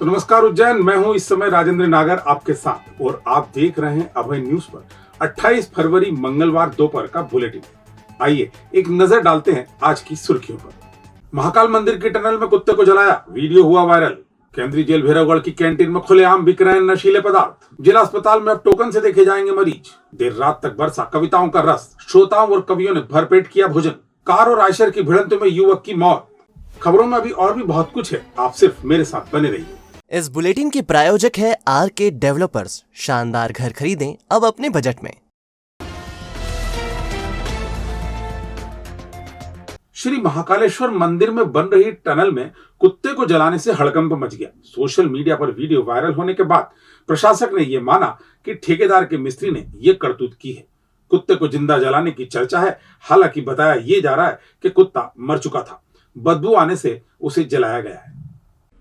तो नमस्कार उज्जैन, मैं हूं इस समय राजेंद्र नागर आपके साथ और आप देख रहे हैं अभय न्यूज पर 28 फरवरी मंगलवार दोपहर का बुलेटिन। आइए एक नजर डालते हैं आज की सुर्खियों पर। महाकाल मंदिर के टनल में कुत्ते को जलाया, वीडियो हुआ वायरल। केंद्रीय जेल भैरवगढ़ की कैंटीन में खुलेआम बिक रहे हैं नशीले पदार्थ। जिला अस्पताल में अब टोकन से देखे जाएंगे मरीज। देर रात तक बरसा कविताओं का रस, श्रोताओं और कवियों ने भरपेट किया भोजन। कार और आयशर की भिड़ंत में युवक की मौत। खबरों में अभी और भी बहुत कुछ है, आप सिर्फ मेरे साथ बने रहिए। इस बुलेटिन के प्रायोजक है आरके डेवलपर्स। शानदार घर खरीदें अब अपने बजट में। श्री महाकालेश्वर मंदिर में बन रही टनल में कुत्ते को जलाने से हड़कंप मच गया। सोशल मीडिया पर वीडियो वायरल होने के बाद प्रशासक ने यह माना कि ठेकेदार के मिस्त्री ने यह करतूत की है। कुत्ते को जिंदा जलाने की चर्चा है। हालांकि बताया यह जा रहा है कि कुत्ता मर चुका था, बदबू आने से उसे जलाया गया है।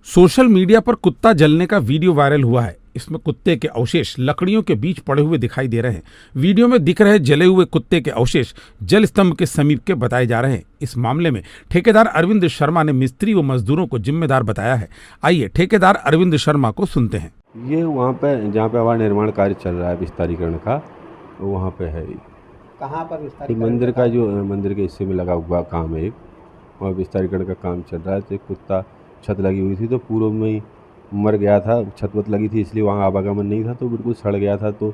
सोशल मीडिया पर कुत्ता जलने का वीडियो वायरल हुआ है। इसमें कुत्ते के अवशेष लकड़ियों के बीच पड़े हुए दिखाई दे रहे हैं। वीडियो में दिख रहे जले हुए कुत्ते के अवशेष जल स्तंभ के समीप के बताए जा रहे हैं। इस मामले में ठेकेदार अरविंद शर्मा ने मिस्त्री व मजदूरों को जिम्मेदार बताया है। आइए ठेकेदार अरविंद शर्मा को सुनते हैं। ये वहाँ पे जहाँ पे आवास निर्माण कार्य चल रहा है विस्तारीकरण का, वहाँ पे है। कहाँ पर विस्तारीकरण? मंदिर का जो मंदिर के हिस्से में लगा हुआ काम है, एक वहाँ विस्तारीकरण का काम चल रहा है। तो एक कुत्ता छत लगी हुई थी तो पूर्व में ही मर गया था। छत वत लगी थी इसलिए वहाँ आवागमन नहीं था, तो बिल्कुल सड़ गया था। तो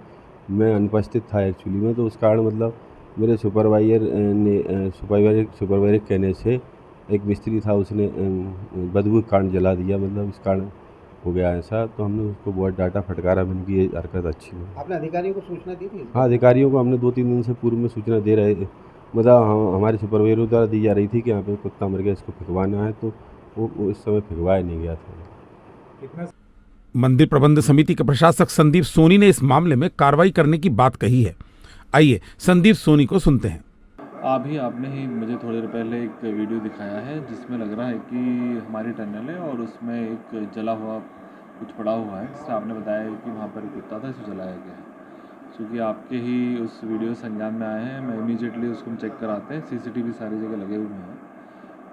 मैं अनुपस्थित था एक्चुअली में, तो उस कारण मतलब मेरे सुपरवाइजर कहने से एक मिस्त्री था, उसने बदबू के कारण जला दिया। मतलब इस कारण हो गया ऐसा। तो हमने उसको बहुत डांटा फटकारा। मैंने की ये हरकत अच्छी नहीं। आपने अधिकारियों को सूचना दी थी? हाँ, अधिकारियों को हमने 2-3 दिन से पूर्व में सूचना दे रहे, मतलब हमारे सुपरवाइजरों द्वारा दी जा रही थी कि यहाँ पे कुत्ता मर गया, इसको फिकवाना है। तो वो इस समय फिकवाया नहीं गया था। मंदिर प्रबंध समिति के प्रशासक संदीप सोनी ने इस मामले में कार्रवाई करने की बात कही है। आइए संदीप सोनी को सुनते हैं। आपने ही मुझे थोड़ी देर पहले एक वीडियो दिखाया है जिसमें लग रहा है कि हमारी टनल है और उसमें एक जला हुआ कुछ पड़ा हुआ है, जिससे आपने बताया कि वहाँ पर कुत्ता था, इसको जलाया गया है। क्योंकि आपके ही उस वीडियो संज्ञान में आए हैं, मैं इमीडिएटली उसको चेक कराते हैं। सीसीटीवी सारी जगह लगे हुए हैं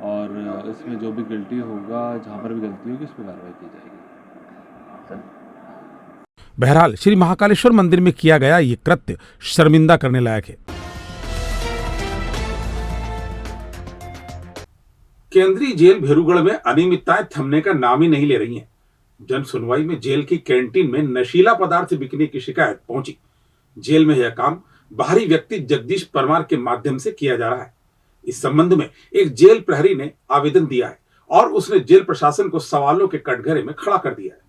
और इसमें जो भी गलती होगा, जहाँ पर भी गलती होगी, उस पर कार्रवाई की जाएगी। बहरहाल श्री महाकालेश्वर मंदिर में किया गया ये कृत्य शर्मिंदा करने लायक है। केंद्रीय जेल भैरवगढ़ में अनियमितताएं थमने का नाम ही नहीं ले रही हैं। जन सुनवाई में जेल की कैंटीन में नशीला पदार्थ बिकने की शिकायत पहुंची। जेल में यह काम बाहरी व्यक्ति जगदीश परमार के माध्यम से किया जा रहा है। इस संबंध में एक जेल प्रहरी ने आवेदन दिया है और उसने जेल प्रशासन को सवालों के कटघरे में खड़ा कर दिया है।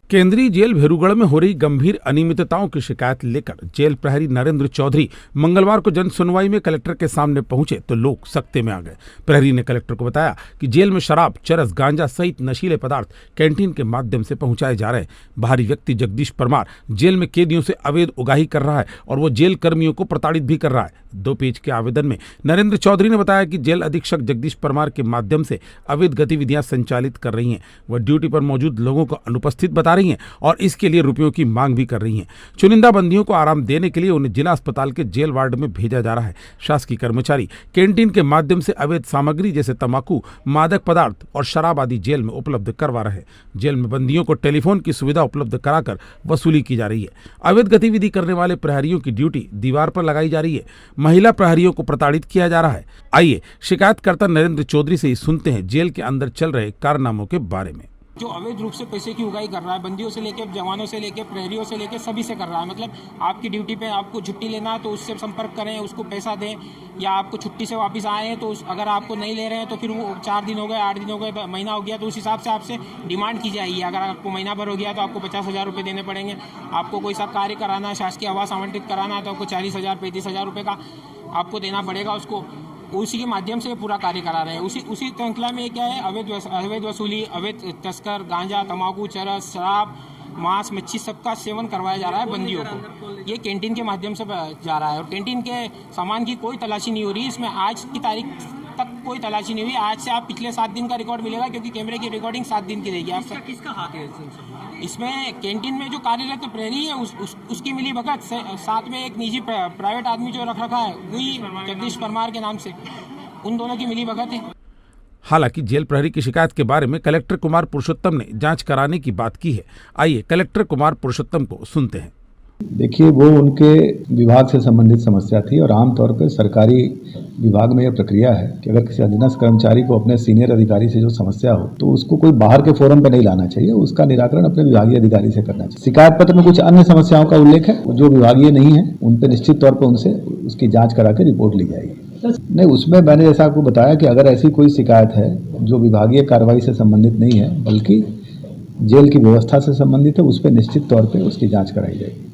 केंद्रीय जेल भैरवगढ़ में हो रही गंभीर अनियमितताओं की शिकायत लेकर जेल प्रहरी नरेंद्र चौधरी मंगलवार को जन सुनवाई में कलेक्टर के सामने पहुंचे तो लोग सकते में आ गए। प्रहरी ने कलेक्टर को बताया कि जेल में शराब, चरस, गांजा सहित नशीले पदार्थ कैंटीन के माध्यम से पहुंचाए जा रहे हैं। बाहरी व्यक्ति जगदीश परमार जेल में कैदियों से अवैध उगाही कर रहा है और वो जेल कर्मियों को प्रताड़ित भी कर रहा है। 2 पेज के आवेदन में नरेंद्र चौधरी ने बताया कि जेल अधीक्षक जगदीश परमार के माध्यम से अवैध गतिविधियां संचालित कर रही हैं। वह ड्यूटी पर मौजूद लोगों को अनुपस्थित बता रही हैं और इसके लिए रुपयों की मांग भी कर रही हैं। चुनिंदा बंदियों को आराम देने के लिए उन्हें जिला अस्पताल के जेल वार्ड में भेजा जा रहा है। शासकीय कर्मचारी कैंटीन के माध्यम से अवैध सामग्री जैसे तंबाकू, मादक पदार्थ और शराब आदि जेल में उपलब्ध करवा रहे हैं। जेल में बंदियों को टेलीफोन की सुविधा उपलब्ध कराकर वसूली की जा रही है। अवैध गतिविधि करने वाले प्रहरियों की ड्यूटी दीवार पर लगाई जा रही है। महिला प्रहरियों को प्रताड़ित किया जा रहा है। आइए शिकायतकर्ता नरेंद्र चौधरी से ही सुनते हैं जेल के अंदर चल रहे कारनामों के बारे में। जो अवैध रूप से पैसे की उगाही कर रहा है, बंदियों से लेकर जवानों से लेकर प्रहरियों से लेकर सभी से कर रहा है। मतलब आपकी ड्यूटी पे आपको छुट्टी लेना है तो उससे संपर्क करें, उसको पैसा दें, या आपको छुट्टी से वापस आए हैं तो अगर आपको नहीं ले रहे हैं तो फिर वो 4 दिन हो गए, 8 दिन हो गए, महीना हो गया, तो उस हिसाब से आपसे डिमांड की जाएगी। अगर आपको महीना भर हो गया तो आपको 50,000 रुपये देने पड़ेंगे। आपको कोई सा कार्य कराना है, शासकीय आवास आवंटित कराना है तो आपको 40,000 35,000 रुपये का आपको देना पड़ेगा उसको। उसी के माध्यम से पूरा कार्य करा रहे हैं। उसी श्रृंखला में क्या है, अवैध वसूली, अवैध तस्कर, गांजा, तंबाकू, चरस, शराब, मांस, मच्छी सबका सेवन करवाया जा रहा है बंदियों को। ये कैंटीन के माध्यम से जा रहा है और कैंटीन के सामान की कोई तलाशी नहीं हो रही। इसमें आज की तारीख तक कोई तलाशी नहीं हुई। आज से आप पिछले 7 दिन का रिकॉर्ड मिलेगा, क्योंकि कैमरे की रिकॉर्डिंग 7 दिन की रहेगी। आप किसका हाथ है इसमें? कैंटीन में जो कार्यरत प्रहरी है उसकी मिली भगत, साथ में एक निजी प्राइवेट आदमी जो रख रखा है वही जगदीश परमार के नाम से, उन दोनों की मिली भगत है। हालांकि जेल प्रहरी की शिकायत के बारे में कलेक्टर कुमार पुरुषोत्तम ने जांच कराने की बात की है। आइए कलेक्टर कुमार पुरुषोत्तम को सुनते हैं। देखिए, वो उनके विभाग से संबंधित समस्या थी और आमतौर पर सरकारी विभाग में यह प्रक्रिया है कि अगर किसी अधीनस्थ कर्मचारी को अपने सीनियर अधिकारी से जो समस्या हो तो उसको कोई बाहर के फोरम पर नहीं लाना चाहिए, उसका निराकरण अपने विभागीय अधिकारी से करना चाहिए। शिकायत पत्र में कुछ अन्य समस्याओं का उल्लेख है जो विभागीय नहीं है, उन पर निश्चित तौर पर उनसे उसकी जाँच करा के रिपोर्ट ली जाएगी। नहीं, उसमें मैंने जैसा आपको बताया कि अगर ऐसी कोई शिकायत है जो विभागीय कार्रवाई से संबंधित नहीं है बल्कि जेल की व्यवस्था से संबंधित है, उस पर निश्चित तौर पर उसकी जाँच कराई जाएगी।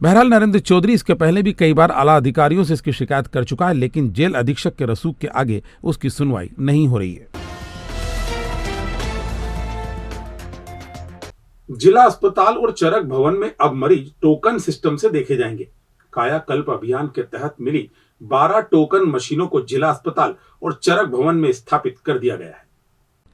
बहरहाल नरेंद्र चौधरी इसके पहले भी कई बार आला अधिकारियों से इसकी शिकायत कर चुका है, लेकिन जेल अधीक्षक के रसूख के आगे उसकी सुनवाई नहीं हो रही है। जिला अस्पताल और चरक भवन में अब मरीज टोकन सिस्टम से देखे जाएंगे। कायाकल्प अभियान के तहत मिली 12 टोकन मशीनों को जिला अस्पताल और चरक भवन में स्थापित कर दिया गया है।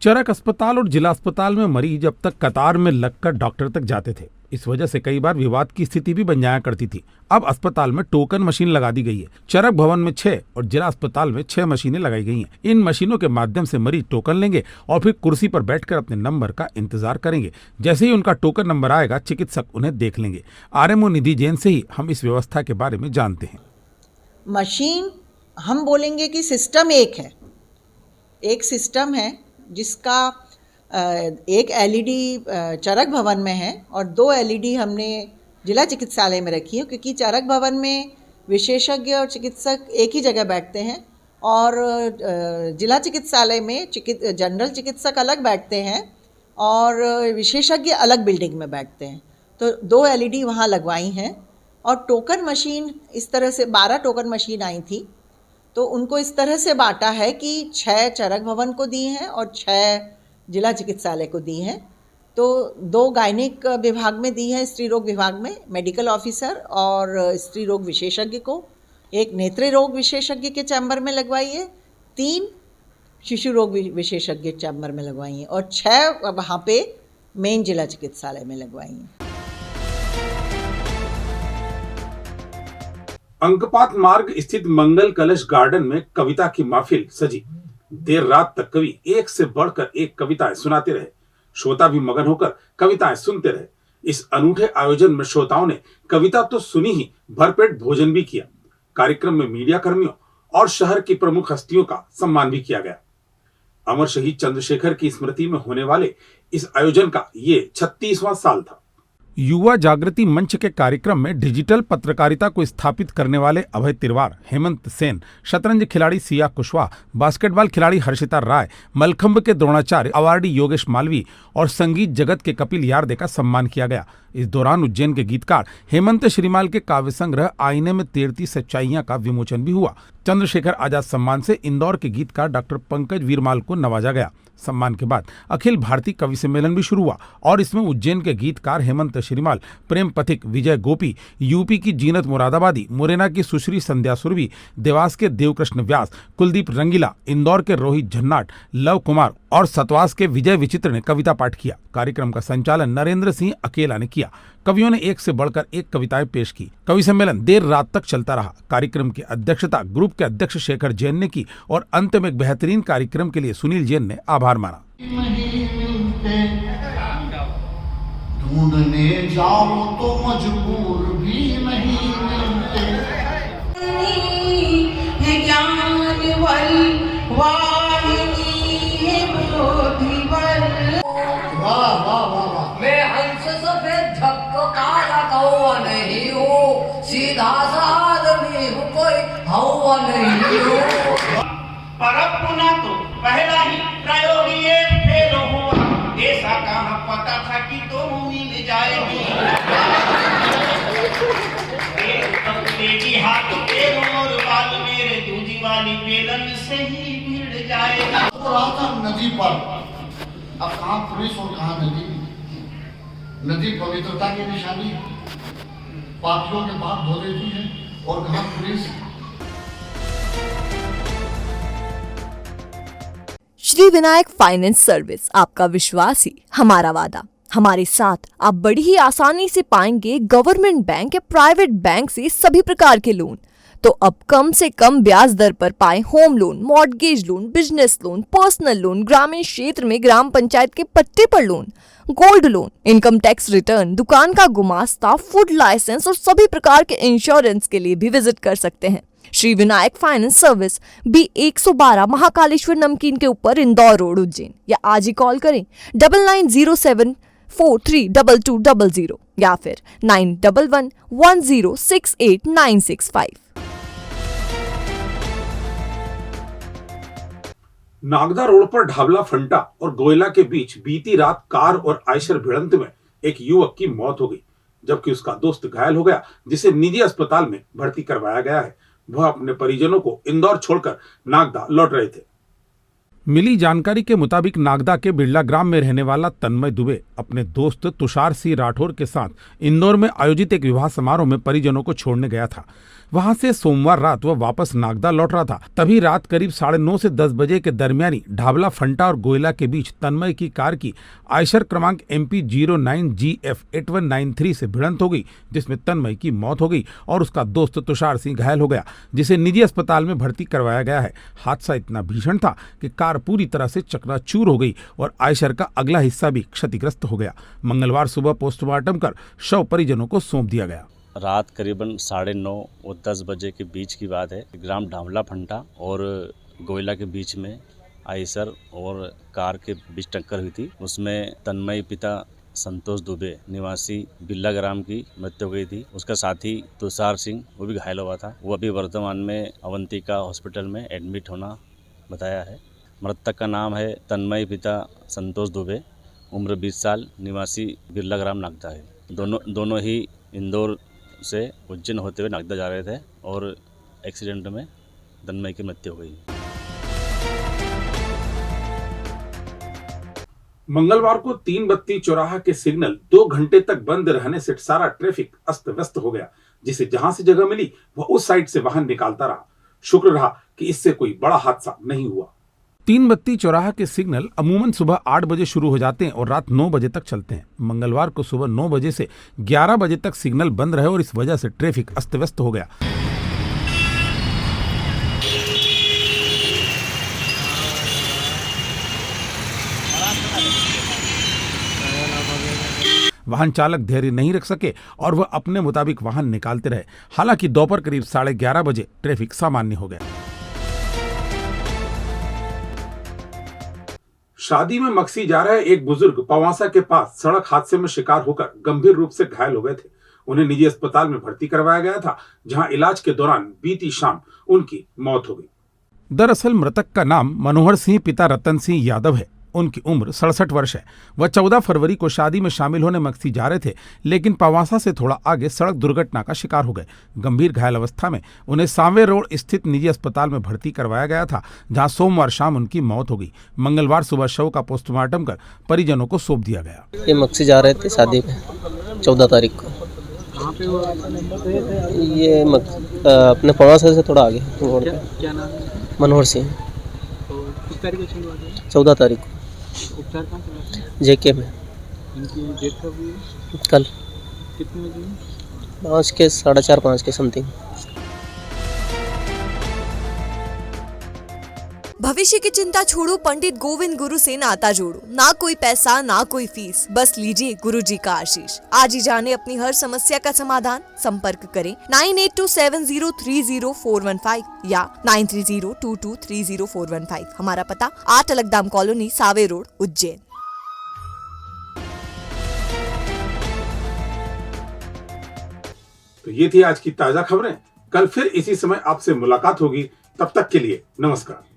चरक अस्पताल और जिला अस्पताल में मरीज अब तक कतार में लगकर डॉक्टर तक जाते थे। इस वजह से कई बार विवाद की स्थिति भी बन जाया करती थी। अब अस्पताल में टोकन मशीन लगा दी गई है। चरक भवन में 6 और जिला अस्पताल में 6 मशीनें लगाई गई हैं। इन मशीनों के माध्यम से मरीज टोकन लेंगे और फिर कुर्सी पर बैठकर अपने नंबर का इंतजार करेंगे। जैसे ही उनका टोकन नंबर आएगा, चिकित्सक उन्हें देख लेंगे। आरएमओ निधि जैन से ही हम इस व्यवस्था के बारे में जानते हैं। मशीन हम बोलेंगे कि सिस्टम एक है, एक सिस्टम है जिसका एक एलईडी चरक भवन में है और 2 एलईडी हमने जिला चिकित्सालय में रखी है, क्योंकि चरक भवन में विशेषज्ञ और चिकित्सक एक ही जगह बैठते हैं और जिला चिकित्सालय में जनरल चिकित्सक अलग बैठते हैं और विशेषज्ञ अलग बिल्डिंग में बैठते हैं। तो 2 एलईडी वहाँ लगवाई हैं और टोकन मशीन इस तरह से 12 टोकन मशीन आई थी, तो उनको इस तरह से बांटा है कि 6 चरक भवन को दी हैं और 6 जिला चिकित्सालय को दी हैं। तो 2 गायनिक विभाग में दी है, स्त्री रोग विभाग में मेडिकल ऑफिसर और स्त्री रोग विशेषज्ञ को, एक नेत्र रोग विशेषज्ञ के चैम्बर में लगवाई है, 3 शिशु रोग विशेषज्ञ चैम्बर में लगवाई हैं और 6 वहाँ पे मेन जिला चिकित्सालय में लगवाई हैं। अंकपात मार्ग स्थित मंगल कलश गार्डन में कविता की महफिल सजी। देर रात तक कवि एक से बढ़कर एक कविताएं सुनाते रहे। श्रोता भी मगन होकर कविताएं सुनते रहे। इस अनूठे आयोजन में श्रोताओं ने कविता तो सुनी ही, भरपेट भोजन भी किया। कार्यक्रम में मीडिया कर्मियों और शहर की प्रमुख हस्तियों का सम्मान भी किया गया। अमर शहीद चंद्रशेखर की स्मृति में होने वाले इस आयोजन का ये 36वां साल था। युवा जागृति मंच के कार्यक्रम में डिजिटल पत्रकारिता को स्थापित करने वाले अभय तिरवार, हेमंत सेन, शतरंज खिलाड़ी सिया कुशवाहा, बास्केटबॉल खिलाड़ी हर्षिता राय, मलखंब के द्रोणाचार्य अवार्डी योगेश मालवी और संगीत जगत के कपिल यार्दे का सम्मान किया गया। इस दौरान उज्जैन के गीतकार हेमंत श्रीमाल के काव्य संग्रह आईने में तैरती सच्चाइयां का विमोचन भी हुआ। चंद्रशेखर आजाद सम्मान से इंदौर के गीतकार डॉक्टर पंकज वीरमाल को नवाजा गया। सम्मान के बाद अखिल भारतीय कवि सम्मेलन भी शुरू हुआ और इसमें उज्जैन के गीतकार हेमंत श्रीमाल, प्रेम पथिक, विजय गोपी, यूपी की जीनत मुरादाबादी, मुरैना की सुश्री संध्या सुरभि, देवास के देवकृष्ण व्यास, कुलदीप रंगीला, इंदौर के रोहित झन्नाट, लव कुमार और सतवास के विजय विचित्र ने कविता पाठ किया। कार्यक्रम का संचालन नरेंद्र सिंह अकेला ने किया। कवियों ने एक से बढ़कर एक कविताएं पेश की। कवि सम्मेलन देर रात तक चलता रहा। कार्यक्रम की अध्यक्षता ग्रुप के अध्यक्ष शेखर जैन ने की और अंत में एक बेहतरीन कार्यक्रम के लिए सुनील जैन ने आभार माना। ढूंढने जाओ तो मजबूर भी नहीं मिलते है ज्ञानवल वाहिनी है बोधिवल। वाह वाह वाह, मैं हंस सफेद झपको काला कौवा नहीं हो, सीधा सा आदमी हूँ, कोई हवा नहीं हो। पर अब पुनः तो पहला ही प्रयोग ये फेल हुआ, ऐसा कहाँ पता था कि तुम मिल जाएगी। तेरी हाथ पेड़ और बाल मेरे दूधी वाली बेलन से ही भिड़ जाएगा। नदी पर अब कहाँ पुलिस और कहाँ नदी। नदी पवित्रता की निशानी है, पापियों के पाप धो देती है, और कहाँ police. Shri Vinayak finance service, आपका विश्वास ही हमारा वादा। हमारे साथ आप बड़ी ही आसानी से पाएंगे गवर्नमेंट बैंक या प्राइवेट बैंक से सभी प्रकार के लोन। तो अब कम से कम ब्याज दर पर पाएं home loan, mortgage loan, business loan, personal loan, ग्रामीण क्षेत्र में ग्राम पंचायत के पट्टे पर loan, gold loan, income tax return, दुकान का गुमास्ता, फूड लाइसेंस और सभी प्रकार के इंश्योरेंस के लिए भी विजिट कर सकते हैं। Shri Vinayak finance service B112 Mahakaleshwar नमकीन के ऊपर, इंदौर रोड, उज्जैन। या आज ही कॉल करें 9907432200 या फिर 9111068965। नागदा रोड पर ढाबला फंटा और गोयला के बीच बीती रात कार और आयशर भिड़ंत में एक युवक की मौत हो गई, जबकि उसका दोस्त घायल हो गया, जिसे निजी अस्पताल में भर्ती करवाया गया है। वह अपने परिजनों को इंदौर छोड़कर नागदा लौट रहे थे। मिली जानकारी के मुताबिक नागदा के बिरला ग्राम में रहने वाला तन्मय दुबे अपने दोस्त तुषार सिंह राठौर के साथ इंदौर में आयोजित एक विवाह समारोह में परिजनों को छोड़ने गया था। वहां से सोमवार रात वह वापस नागदा लौट रहा था। तभी रात करीब 9:30 से 10 बजे के दरमियानी ढाबला फंटा और गोयला के बीच तन्मय की कार की आयशर क्रमांक MP 09GF 8193 से भिड़ंत हो गई, जिसमें तन्मय की मौत हो गई और उसका दोस्त तुषार सिंह घायल हो गया, जिसे निजी अस्पताल में भर्ती करवाया गया है। हादसा इतना भीषण था कि कार पूरी तरह से चकनाचूर हो गई और आयशर का अगला हिस्सा भी क्षतिग्रस्त हो गया। मंगलवार सुबह पोस्टमार्टम कर शव परिजनों को सौंप दिया गया। रात करीबन 9:30 और 10 बजे के बीच की बात है। ग्राम ढाबला फंटा और गोयला के बीच में आयशर और कार के बीच टक्कर हुई थी। उसमें तन्मय पिता संतोष दुबे निवासी बिल्ला ग्राम की मृत्यु हो गई थी। उसका साथी तुषार सिंह वो भी घायल हुआ था। वो अभी वर्तमान में अवंतिका हॉस्पिटल में एडमिट होना बताया है। मृतक का नाम है तन्मय पिता संतोष दुबे, उम्र 20 साल, निवासी बिरला ग्राम नागदा है। दोनों ही इंदौर से उज्जैन होते हुए नागदा जा रहे थे और एक्सीडेंट में तन्मय की मृत्यु हो गई। मंगलवार को 3 बत्ती चौराहा के सिग्नल 2 घंटे तक बंद रहने से सारा ट्रैफिक अस्त व्यस्त हो गया, जिसे जहां से जगह मिली वह उस साइड से वाहन निकालता रहा। शुक्र रहा कि इससे कोई बड़ा हादसा नहीं हुआ। 3 बत्ती चौराहा के सिग्नल अमूमन सुबह 8 बजे शुरू हो जाते हैं और रात 9 बजे तक चलते हैं। मंगलवार को सुबह 9 बजे से 11 बजे तक सिग्नल बंद रहे और इस वजह से ट्रैफिक अस्त व्यस्त हो गया। वाहन चालक धैर्य नहीं रख सके और वह अपने मुताबिक वाहन निकालते रहे। हालांकि दोपहर करीब 11:30 बजे ट्रैफिक सामान्य हो गया। शादी में मक्सी जा रहे एक बुजुर्ग पवासा के पास सड़क हादसे में शिकार होकर गंभीर रूप से घायल हो गए थे। उन्हें निजी अस्पताल में भर्ती करवाया गया था, जहां इलाज के दौरान बीती शाम उनकी मौत हो गई। दरअसल मृतक का नाम मनोहर सिंह पिता रतन सिंह यादव है। उनकी उम्र 67 वर्ष है। वह 14 फरवरी को शादी में शामिल होने मक्सी जा रहे थे, लेकिन पवासा से थोड़ा आगे सड़क दुर्घटना का शिकार हो गए। गंभीर घायल अवस्था में उन्हें सांवे रोड स्थित निजी अस्पताल में भर्ती करवाया गया था, जहां सोमवार शाम उनकी मौत हो गई। मंगलवार सुबह शव का पोस्टमार्टम कर परिजनों को सौंप दिया गया। ये मक्सी जा रहे थे शादी में 14 तारीख को। ये अपने पवासा से थोड़ा आगे रोड पे। क्या नाम है? मनोहर सिंह। 14 तारीख को JK में। इनकी डेट कब हुई? कल। कितने बजे? 5 के 4:30 5 के समथिंग। भविष्य की चिंता छोड़ो, पंडित गोविंद गुरु से नाता जोड़ो। ना कोई पैसा, ना कोई फीस, बस लीजिए गुरु जी का आशीष। आज ही जाने अपनी हर समस्या का समाधान। संपर्क करें 9827030415 या 9302230415। हमारा पता 8 अलगदाम कॉलोनी, सावे रोड, उज्जैन। तो ये थी आज की ताजा खबरें। कल फिर इसी समय आपसे मुलाकात होगी। तब तक के लिए नमस्कार।